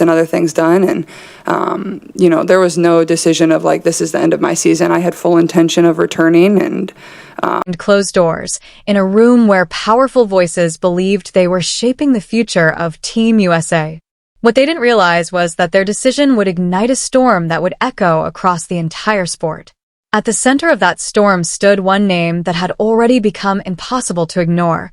and other things done. And, there was no decision of like, this is the end of my season. I had full intention of returning and closed doors in a room where powerful voices believed they were shaping the future of Team USA. What they didn't realize was that their decision would ignite a storm that would echo across the entire sport. At the center of that storm stood one name that had already become impossible to ignore: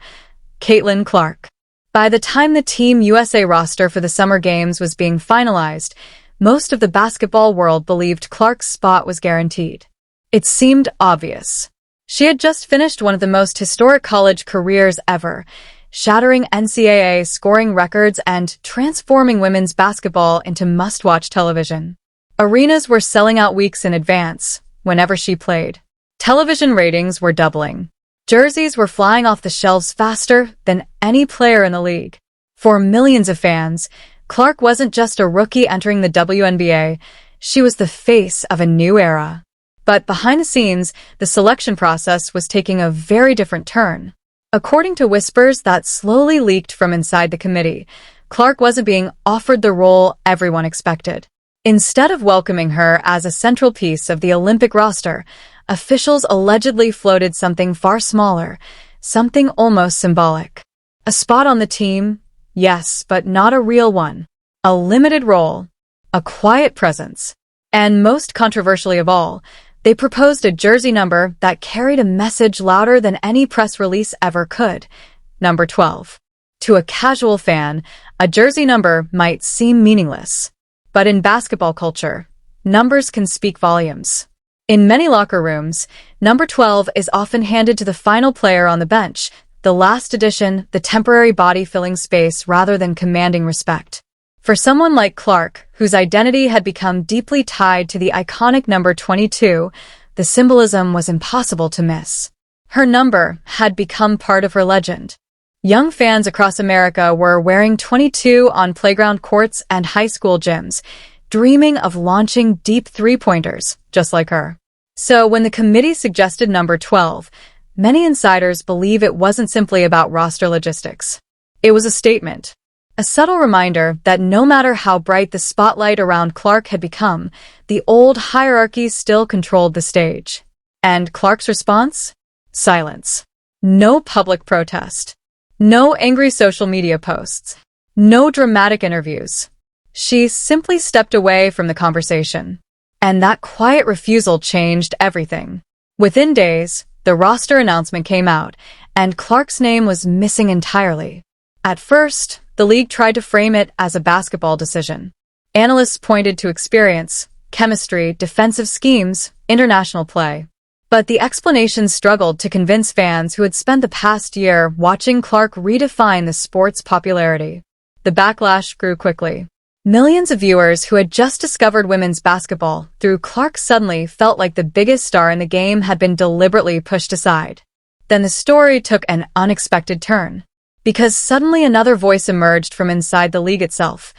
Caitlin Clark. By the time the Team USA roster for the Summer Games was being finalized, most of the basketball world believed Clark's spot was guaranteed. It seemed obvious. She had just finished one of the most historic college careers ever, shattering NCAA scoring records and transforming women's basketball into must-watch television. Arenas were selling out weeks in advance whenever she played. Television ratings were doubling. Jerseys were flying off the shelves faster than any player in the league. For millions of fans, Clark wasn't just a rookie entering the WNBA, she was the face of a new era. But behind the scenes, the selection process was taking a very different turn. According to whispers that slowly leaked from inside the committee, Clark wasn't being offered the role everyone expected. Instead of welcoming her as a central piece of the Olympic roster, officials allegedly floated something far smaller, something almost symbolic. A spot on the team, yes, but not a real one. A limited role, a quiet presence. And most controversially of all, they proposed a jersey number that carried a message louder than any press release ever could: number 12. To a casual fan, a jersey number might seem meaningless. But in basketball culture, numbers can speak volumes. In many locker rooms, number 12 is often handed to the final player on the bench, the last addition, the temporary body filling space rather than commanding respect. For someone like Clark, whose identity had become deeply tied to the iconic number 22, the symbolism was impossible to miss. Her number had become part of her legend. Young fans across America were wearing 22 on playground courts and high school gyms, dreaming of launching deep three-pointers, just like her. So when the committee suggested number 12, many insiders believe it wasn't simply about roster logistics. It was a statement. A subtle reminder that no matter how bright the spotlight around Clark had become, the old hierarchy still controlled the stage. And Clark's response? Silence. No public protest. No angry social media posts. No dramatic interviews. She simply stepped away from the conversation. And that quiet refusal changed everything. Within days, the roster announcement came out, and Clark's name was missing entirely. At first, the league tried to frame it as a basketball decision. Analysts pointed to experience, chemistry, defensive schemes, international play. But the explanations struggled to convince fans who had spent the past year watching Clark redefine the sport's popularity. The backlash grew quickly. Millions of viewers who had just discovered women's basketball through Clark suddenly felt like the biggest star in the game had been deliberately pushed aside. Then the story took an unexpected turn. Because suddenly another voice emerged from inside the league itself,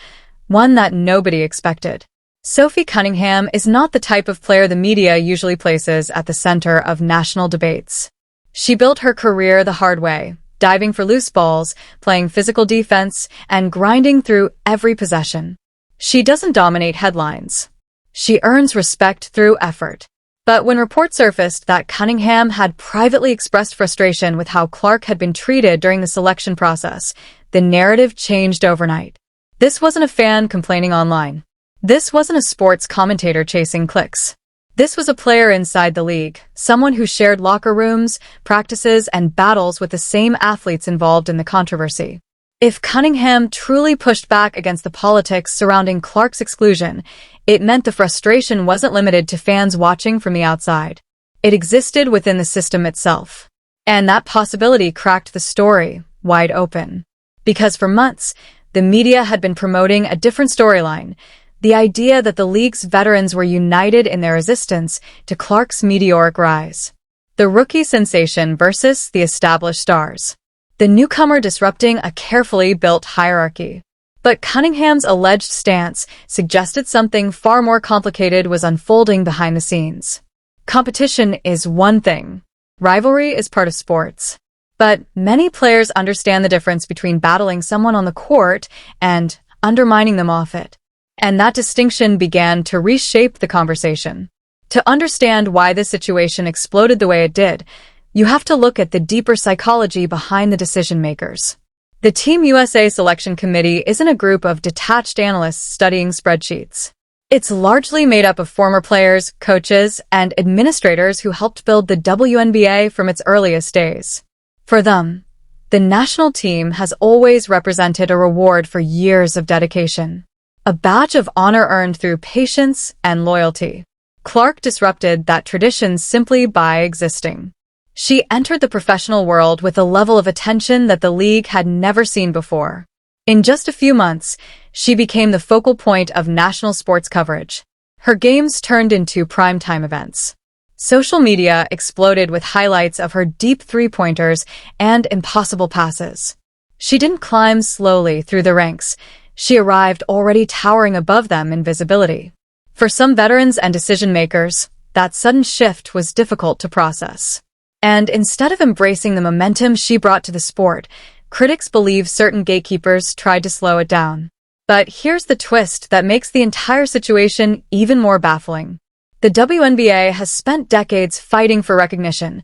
one that nobody expected. Sophie Cunningham is not the type of player the media usually places at the center of national debates. She built her career the hard way, diving for loose balls, playing physical defense, and grinding through every possession. She doesn't dominate headlines. She earns respect through effort. But when reports surfaced that Cunningham had privately expressed frustration with how Clark had been treated during the selection process, the narrative changed overnight. This wasn't a fan complaining online. This wasn't a sports commentator chasing clicks. This was a player inside the league, someone who shared locker rooms, practices, and battles with the same athletes involved in the controversy. If Cunningham truly pushed back against the politics surrounding Clark's exclusion, it meant the frustration wasn't limited to fans watching from the outside. It existed within the system itself. And that possibility cracked the story wide open. Because for months, the media had been promoting a different storyline, the idea that the league's veterans were united in their resistance to Clark's meteoric rise. The rookie sensation versus the established stars. The newcomer disrupting a carefully built hierarchy. But Cunningham's alleged stance suggested something far more complicated was unfolding behind the scenes. Competition is one thing. Rivalry is part of sports. But many players understand the difference between battling someone on the court and undermining them off it. And that distinction began to reshape the conversation. To understand why this situation exploded the way it did, you have to look at the deeper psychology behind the decision-makers. The Team USA Selection Committee isn't a group of detached analysts studying spreadsheets. It's largely made up of former players, coaches, and administrators who helped build the WNBA from its earliest days. For them, the national team has always represented a reward for years of dedication, a badge of honor earned through patience and loyalty. Clark disrupted that tradition simply by existing. She entered the professional world with a level of attention that the league had never seen before. In just a few months, she became the focal point of national sports coverage. Her games turned into primetime events. Social media exploded with highlights of her deep three-pointers and impossible passes. She didn't climb slowly through the ranks. She arrived already towering above them in visibility. For some veterans and decision-makers, that sudden shift was difficult to process. And instead of embracing the momentum she brought to the sport, critics believe certain gatekeepers tried to slow it down. But here's the twist that makes the entire situation even more baffling. The WNBA has spent decades fighting for recognition,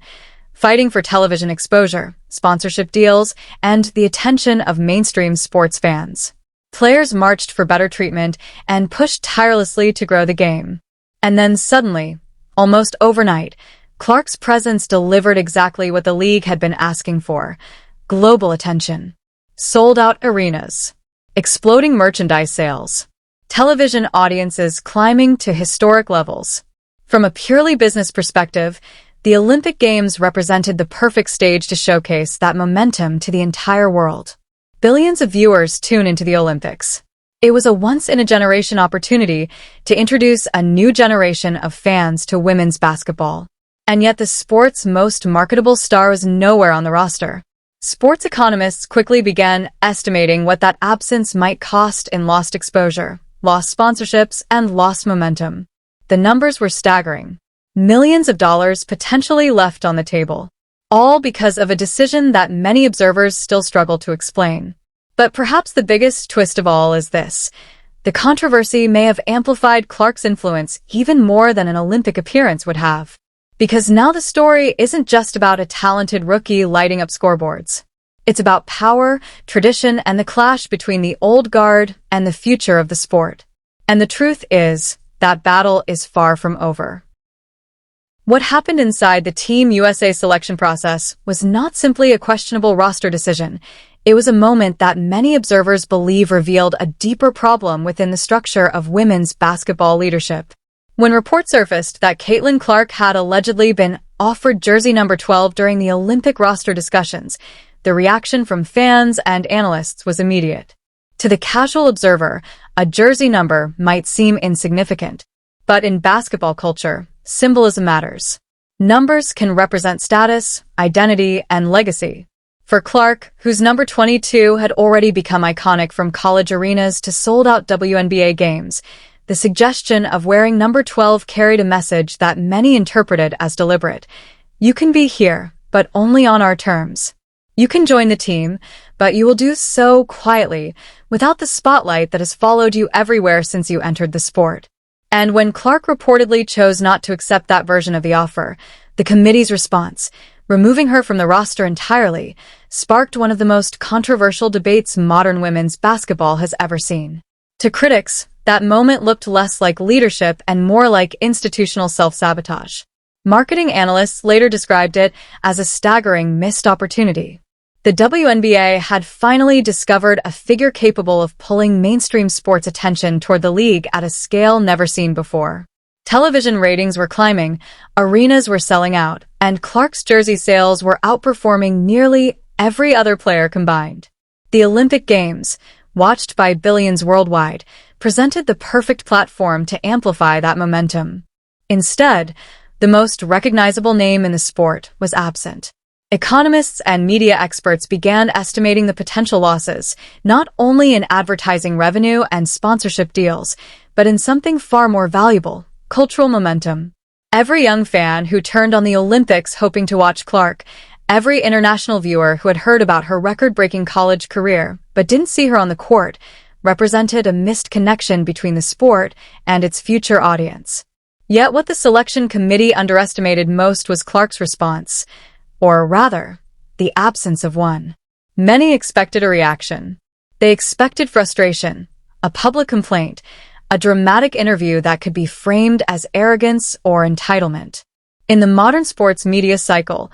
fighting for television exposure, sponsorship deals, and the attention of mainstream sports fans. Players marched for better treatment and pushed tirelessly to grow the game. And then suddenly, almost overnight, Clark's presence delivered exactly what the league had been asking for: global attention. Sold-out arenas, exploding merchandise sales, television audiences climbing to historic levels. From a purely business perspective, the Olympic Games represented the perfect stage to showcase that momentum to the entire world. Billions of viewers tune into the Olympics. It was a once-in-a-generation opportunity to introduce a new generation of fans to women's basketball. And yet the sport's most marketable star was nowhere on the roster. Sports economists quickly began estimating what that absence might cost in lost exposure, lost sponsorships, and lost momentum. The numbers were staggering. Millions of dollars potentially left on the table, all because of a decision that many observers still struggle to explain. But perhaps the biggest twist of all is this: the controversy may have amplified Clark's influence even more than an Olympic appearance would have. Because now the story isn't just about a talented rookie lighting up scoreboards. It's about power, tradition, and the clash between the old guard and the future of the sport. And the truth is, that battle is far from over. What happened inside the Team USA selection process was not simply a questionable roster decision. It was a moment that many observers believe revealed a deeper problem within the structure of women's basketball leadership. When reports surfaced that Caitlin Clark had allegedly been offered jersey number 12 during the Olympic roster discussions, the reaction from fans and analysts was immediate. To the casual observer, a jersey number might seem insignificant. But in basketball culture, symbolism matters. Numbers can represent status, identity, and legacy. For Clark, whose number 22 had already become iconic from college arenas to sold-out WNBA games, the suggestion of wearing number 12 carried a message that many interpreted as deliberate. You can be here, but only on our terms. You can join the team, but you will do so quietly, without the spotlight that has followed you everywhere since you entered the sport. And when Clark reportedly chose not to accept that version of the offer, the committee's response, removing her from the roster entirely, sparked one of the most controversial debates modern women's basketball has ever seen. To critics, that moment looked less like leadership and more like institutional self-sabotage. Marketing analysts later described it as a staggering missed opportunity. The WNBA had finally discovered a figure capable of pulling mainstream sports attention toward the league at a scale never seen before. Television ratings were climbing, arenas were selling out, and Clark's jersey sales were outperforming nearly every other player combined. The Olympic Games, watched by billions worldwide, presented the perfect platform to amplify that momentum. Instead, the most recognizable name in the sport was absent. Economists and media experts began estimating the potential losses, not only in advertising revenue and sponsorship deals, but in something far more valuable: cultural momentum. Every young fan who turned on the Olympics hoping to watch Clark, every international viewer who had heard about her record-breaking college career but didn't see her on the court, represented a missed connection between the sport and its future audience. Yet what the selection committee underestimated most was Clark's response, or rather, the absence of one. Many expected a reaction. They expected frustration, a public complaint, a dramatic interview that could be framed as arrogance or entitlement. In the modern sports media cycle,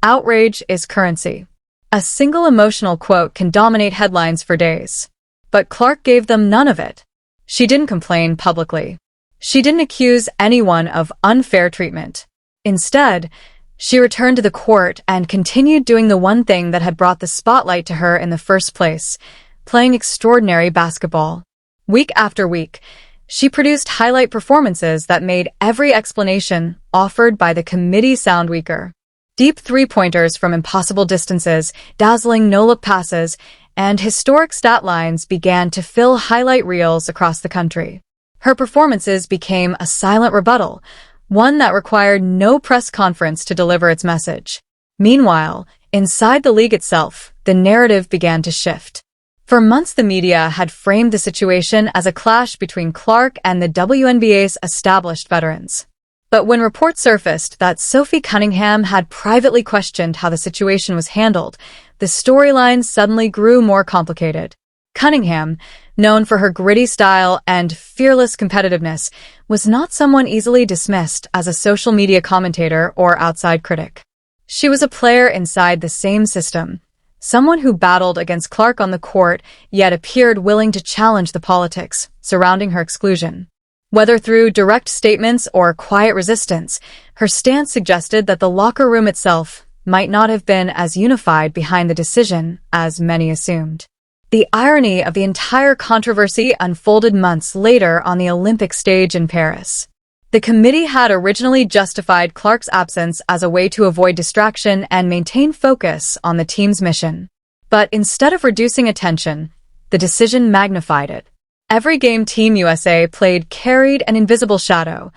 outrage is currency. A single emotional quote can dominate headlines for days. But Clark gave them none of it. She didn't complain publicly. She didn't accuse anyone of unfair treatment. Instead, she returned to the court and continued doing the one thing that had brought the spotlight to her in the first place, playing extraordinary basketball. Week after week, she produced highlight performances that made every explanation offered by the committee sound weaker. Deep three-pointers from impossible distances, dazzling no-look passes, and historic stat lines began to fill highlight reels across the country. Her performances became a silent rebuttal, one that required no press conference to deliver its message. Meanwhile, inside the league itself, the narrative began to shift. For months, the media had framed the situation as a clash between Clark and the WNBA's established veterans. But when reports surfaced that Sophie Cunningham had privately questioned how the situation was handled, the storyline suddenly grew more complicated. Cunningham, known for her gritty style and fearless competitiveness, was not someone easily dismissed as a social media commentator or outside critic. She was a player inside the same system, someone who battled against Clark on the court, yet appeared willing to challenge the politics surrounding her exclusion. Whether through direct statements or quiet resistance, her stance suggested that the locker room itself might not have been as unified behind the decision as many assumed. The irony of the entire controversy unfolded months later on the Olympic stage in Paris. The committee had originally justified Clark's absence as a way to avoid distraction and maintain focus on the team's mission. But instead of reducing attention, the decision magnified it. Every game Team USA played carried an invisible shadow,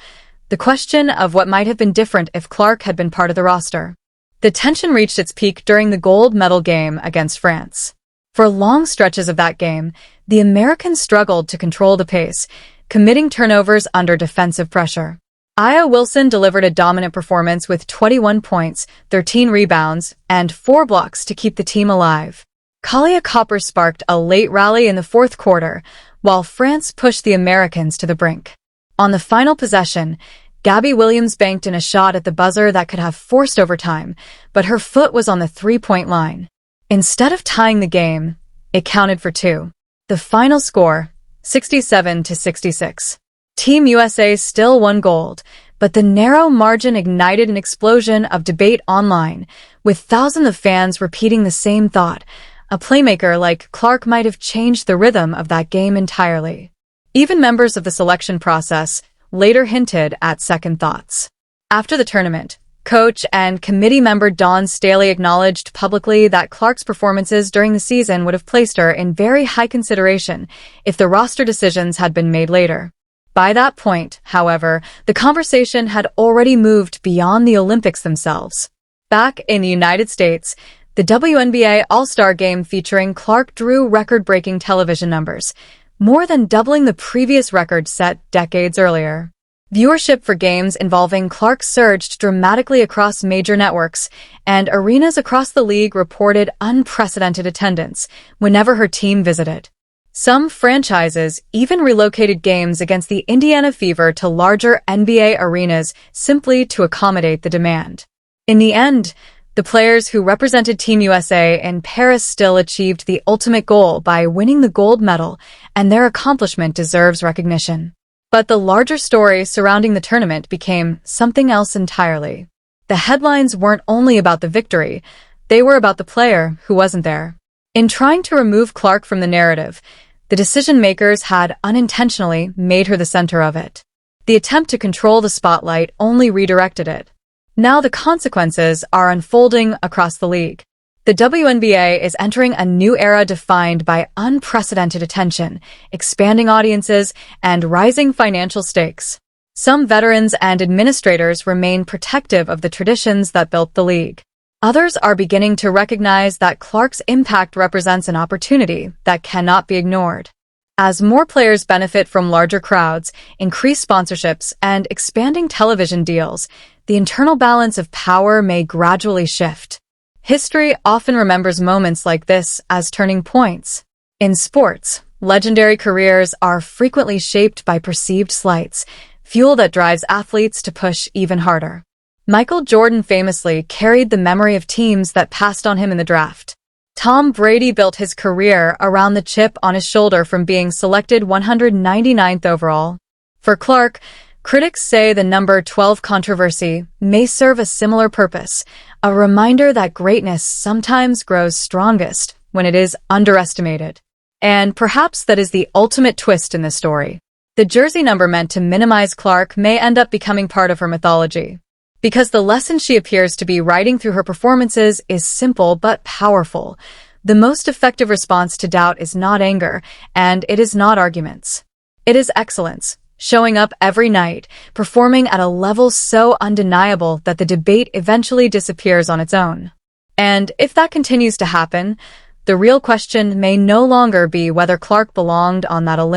the question of what might have been different if Clark had been part of the roster. The tension reached its peak during the gold medal game against France. For long stretches of that game, the Americans struggled to control the pace, committing turnovers under defensive pressure. Aya Wilson delivered a dominant performance with 21 points, 13 rebounds, and 4 blocks to keep the team alive. Kalia Copper sparked a late rally in the fourth quarter, while France pushed the Americans to the brink. On the final possession, Gabby Williams banked in a shot at the buzzer that could have forced overtime, but her foot was on the three-point line. Instead of tying the game, it counted for 2. The final score, 67-66. Team USA still won gold, but the narrow margin ignited an explosion of debate online, with thousands of fans repeating the same thought. A playmaker like Clark might have changed the rhythm of that game entirely. Even members of the selection process later hinted at second thoughts. After the tournament, coach and committee member Dawn Staley acknowledged publicly that Clark's performances during the season would have placed her in very high consideration if the roster decisions had been made later. By that point, however, the conversation had already moved beyond the Olympics themselves. Back in the United States, the WNBA All-Star Game featuring Clark drew record-breaking television numbers, more than doubling the previous record set decades earlier. Viewership for games involving Clark surged dramatically across major networks, and arenas across the league reported unprecedented attendance whenever her team visited. Some franchises even relocated games against the Indiana Fever to larger NBA arenas simply to accommodate the demand. In the end, the players who represented Team USA in Paris still achieved the ultimate goal by winning the gold medal, and their accomplishment deserves recognition. But the larger story surrounding the tournament became something else entirely. The headlines weren't only about the victory, they were about the player who wasn't there. In trying to remove Clark from the narrative, the decision-makers had unintentionally made her the center of it. The attempt to control the spotlight only redirected it. Now the consequences are unfolding across the league. The WNBA is entering a new era defined by unprecedented attention, expanding audiences, and rising financial stakes. Some veterans and administrators remain protective of the traditions that built the league. Others are beginning to recognize that Clark's impact represents an opportunity that cannot be ignored. As more players benefit from larger crowds, increased sponsorships, and expanding television deals, the internal balance of power may gradually shift. History often remembers moments like this as turning points. In sports, legendary careers are frequently shaped by perceived slights, fuel that drives athletes to push even harder. Michael Jordan famously carried the memory of teams that passed on him in the draft. Tom Brady built his career around the chip on his shoulder from being selected 199th overall. For Clark, critics say the number 12 controversy may serve a similar purpose, a reminder that greatness sometimes grows strongest when it is underestimated. And perhaps that is the ultimate twist in this story. The jersey number meant to minimize Clark may end up becoming part of her mythology. Because the lesson she appears to be writing through her performances is simple but powerful. The most effective response to doubt is not anger, and it is not arguments. It is excellence, showing up every night, performing at a level so undeniable that the debate eventually disappears on its own. And if that continues to happen, the real question may no longer be whether Clark belonged on that Olympic